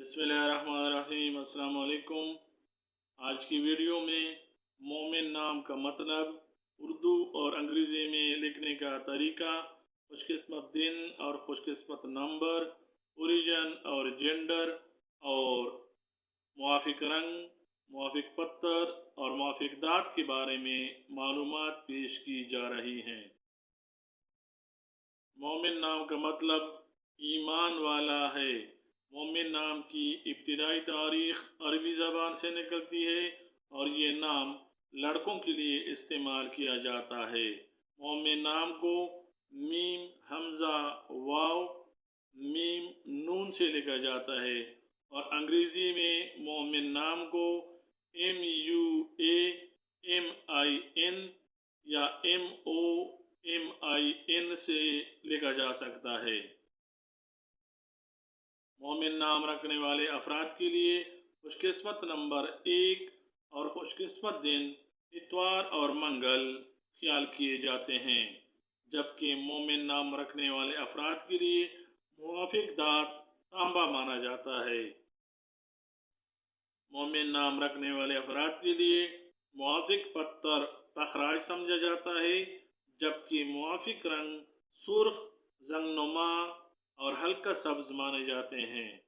बिस्मिल्लाहिर्रहमानिर्रहीम। अस्सलाम वालेकुम। आज की वीडियो में मोमिन नाम का मतलब, उर्दू और अंग्रेज़ी में लिखने का तरीका, खुशकिस्मत दिन और खुशकिस्मत नंबर, ओरिजिन और जेंडर और मुआफ़िक रंग, मुआफ़िक पत्थर और मुआफ़िक दाँत के बारे में मालूमात पेश की जा रही हैं। मोमिन नाम का मतलब ईमान वाला है। मोमिन नाम की इब्तिदाई तारीख अरबी ज़बान से निकलती है और ये नाम लड़कों के लिए इस्तेमाल किया जाता है। मोमिन नाम को मीम, हमज़ा, वाव, मीम, नून से लिखा जाता है और अंग्रेज़ी में मोमिन नाम को MUAMIN या MOMIN से लिखा जा सकता है। मोमिन नाम रखने वाले अफराद के लिए खुशकिस्मत नंबर 1 और खुशकिस्मत दिन इतवार और मंगल ख्याल किए जाते हैं, जबकि मोमिन नाम रखने वाले अफराद के लिए मुआफ़िक दाँत तांबा माना जाता है। मोमिन नाम रखने वाले अफराद के लिए मुआफ़िक पत्थर तखराज समझा जाता है, जबकि मुआफ़िक रंग सुर्ख, जंगनुमा और हल्का सब्ज माने जाते हैं।